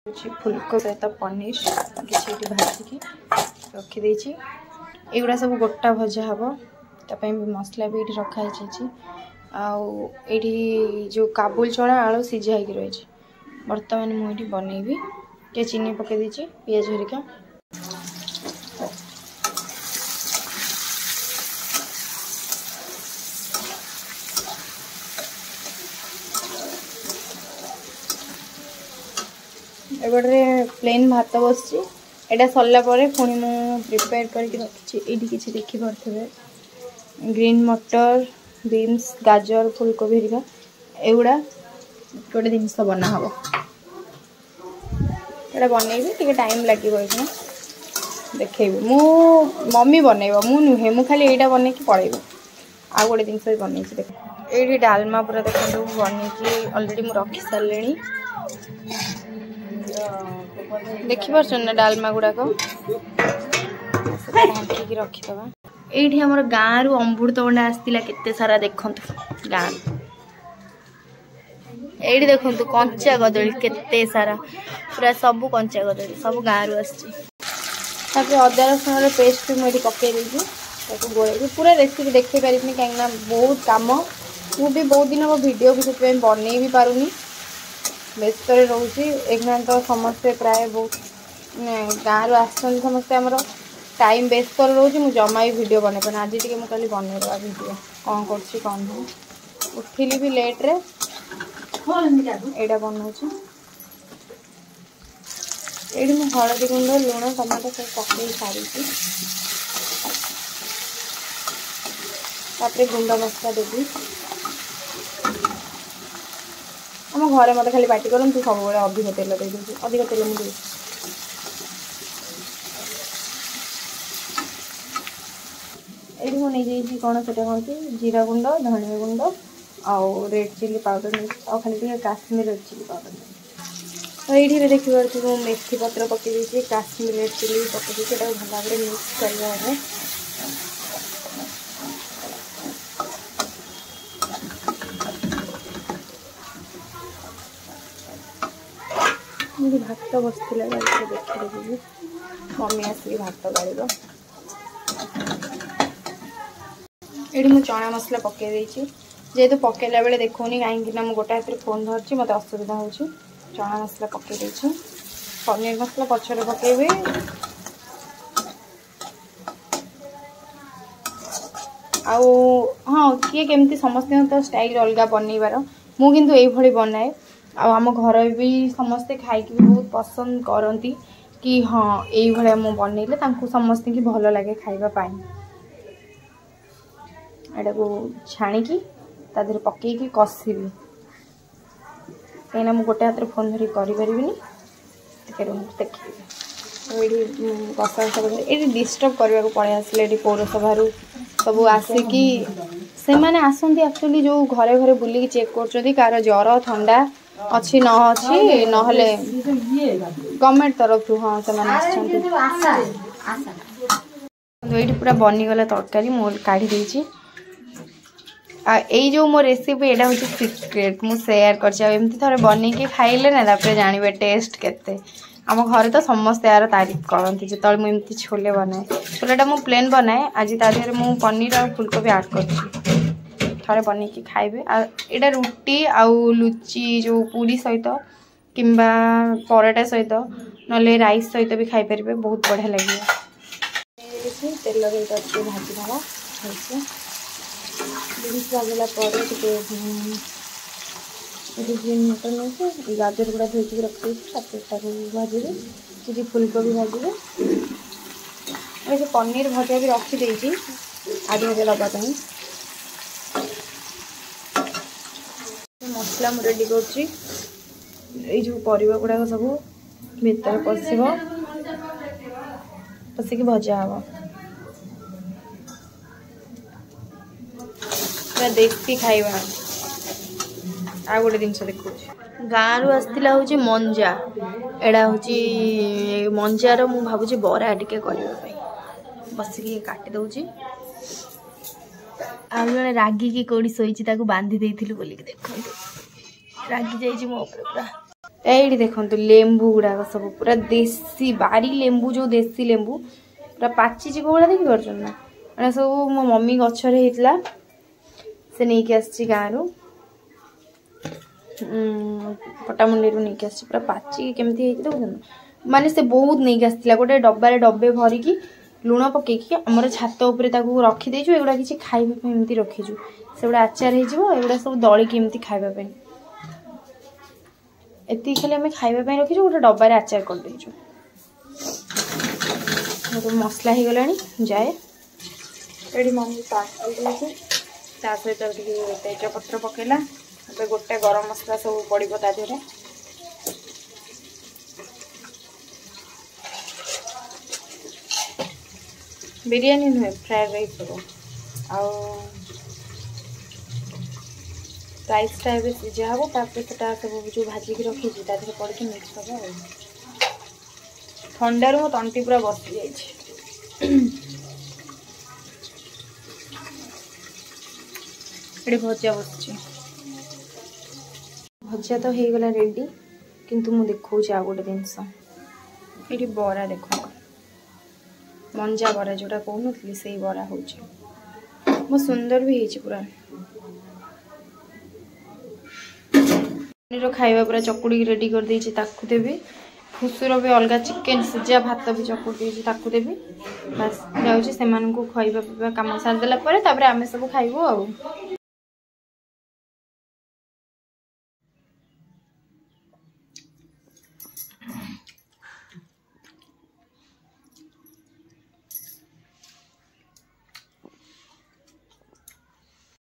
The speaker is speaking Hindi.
फुलको सहित पनीर किसी भाजिकी रखीदे एगुड़ा सब गोटा भजा हम ताप मसला भी ये रखाई आठी जो काबुल चना आलू सीझा रही बर्तमान मुझे बनईबी टे चीनी पकई देती पियाज हरिका एबड़े प्लेन भात बस एटा सरला पुणी मु प्रिपेयर करके रखी ये किसी देखिपे ग्रीन मटर बीन्स गाजर फुलकोबी हरिका एगुड़ा गोटे जिनस बना हम ये बनईबी टे टाइम लगे देखेबी मु मम्मी बनइब मु नुहे मु खाली यहाँ बन पलैबी आ गोटे जिनस भी बनई देख ये डालमा पूरा देखो बनई अलरेडी मुझे रखी सारे देखिपार ना डालमा गुड़ाक ढांकी रखीदबा ये आम गाँव रु अमृतभंडा आसला केते सारा देखु गाँव ये देखु कंचा कदली केते सारा पूरा सब कंचा कदली सब गाँव रु आसपे अदा रसुण पेस्ट भी मुझे पकई गोल पूरा रेसिपी देखी पारि कहीं बहुत कम मुझे बहुत दिन हम वीडियो भी से बनई भी पारुनी व्यस्त रोचे एक तो समस्ते प्राय बहुत गाँव आसते समस्ते आमर टाइम व्यस्त रोचे मुझे जमा भी वीडियो बन पाने आज टी मुझे बनईदा वीडियो कौन कर कौन ना उठिली भी लेट्रे यहाँ बनाऊँ ये हलदी गुंड लुण टमाटो सब पकई सारी गुंड मसला देवी आम घरे मत खाली पार्टी कर तू सब अधिक तेल दे अधिक तेल मुझे ये मुझे कौन से कौन जीरा गुंड धनिया गुंड आउ रेड चिली पाउडर आ खाली काश्मीर रेड चिली पाउडर तो ये देखिए मेथी पत्र पकई काश्मीर रेड चिली पकई भल भाव मिक्स कर भात बसला देखिए मम्मी आसिक भात गाड़ ये मुझे चना मसला पकई जेहेतु पकईला बेले देखनी कहीं गोटे हाथ में फोन धरची मत असुविधा हो चना मसला पकई पनीर मसला पछरे पकईबी आउ हाँ किए केमती समस्त तो स्टाइल अलग बनईबार मु किंतु यही बनाए आम घर भी समस्ते खाइक भी बहुत पसंद करती कि हाँ ये मु बनइले समस्त की भल लगे खाइबापाई एटा को छाणिकी तादेह पकईकी कषिबी कहीं मुझे गोटे हाथ में फोन धरिक करें देखिए कषा ये डिस्टर्ब करने को पड़े आसे पौरसभा सब आसिकी से मैंने आसती एक्चुअली जो घरे घरे बुलिकी चेक कर कार ज्वर ठंडा अच्छी न अच्छी नहले गवर्नमेंट तरफ हाँ से ये पूरा बनीगला तरकारी मुझे काढ़ी देती यही जो मो रेसिपी यहाँ हूँ सिक्रेट मुझे सेयार करमती थे बनईकी खाइले ना जानवे टेस्ट केते आम घर तो समस्ते यार तारीफ करती जो मुझे छोले बनाए छोलेटा मुझे प्लेन बनाए आज तादेह मुझे पनीर और फुलकोबी ऐड कर थे बनईकी खाइबे यहाँ रुटी आउ लुची जो पूरी सहित किंबा पराठा सहित ना राइस सहित भी खाईपर बहुत बढ़िया लगे तेल भाजीदवा बीन्स भाजला ग्रीन मटर नहीं गाजर गुड़ा धोई रखी भाजी किसी फुलकोबी भाजी से पनीर भजा भी रखी आधी भजा दवापाई मसला मुझे रेडी कर परिवा गुड़ाक सब भीतर पशिक भजा हम पूरा देसी खाइबा आ गोटे जिनस देखो गाँव रु आसला हूँ मंजा एड़ा हूँ मंजार मु भावुँ बरा टिके करने बसिक काटी दौची आ जड़े रागिकी कौड़ी शोची बांधी देती बोलिक देख रागी जा मो पूरा ये देखो लेंबू गुड़ाक सब पूरा देसी बारी लेंबू जो देसी लेंबू पूरा पाची कौड़ा देखी पार्छ ना एटा सब मो मम्मी गचरे होता से नहीं कि आसी गाँव पटामुंडी नहीं कि आसी पूरा पाची केमती देखुन माने से बहुत नहीं आसला गोटे डब्बारे डब्बे भरिकी लुण पकईकी आमर छात उपरे रखीदेचु एगुड़ा किसी खाइबा एमती रखीचु से गुड़ा आचार होगुड़ा सब दलिकी एमती खाइबा एति खाली आम खाइबा रखीचु गोटे डब्बारे आचार कर देचु मसला हो गला जाए ये मम्मी ता सहित तेजपत्र पकेला गोटे गरम मसला सब पड़ो ता देहरे बिरयानी नुहे फ्राइड राइस सब राइस टाइप सिझा हम तापर सब जो भाजिक रखी पड़ के मिक्स हम ठंडार मो तंटी पूरा बसी जाए भजा बस भजा तो हो गला रेडी किंतु मु देखा आ गोटे जिनस ये बरा देख मंजा बरा जोटा कहूनी से बरा हो बहुत सुंदर भी है पूरा खाइबा पूरा चकुड़ी रेडी कर देछि ताकू देबी खुसुर भी अलग चिकेन सिझा भात भी चकुड़ी ताकू देबी बस जाऊँ से खाइबा पीवा कम सारी देला आम सब खाइबू आ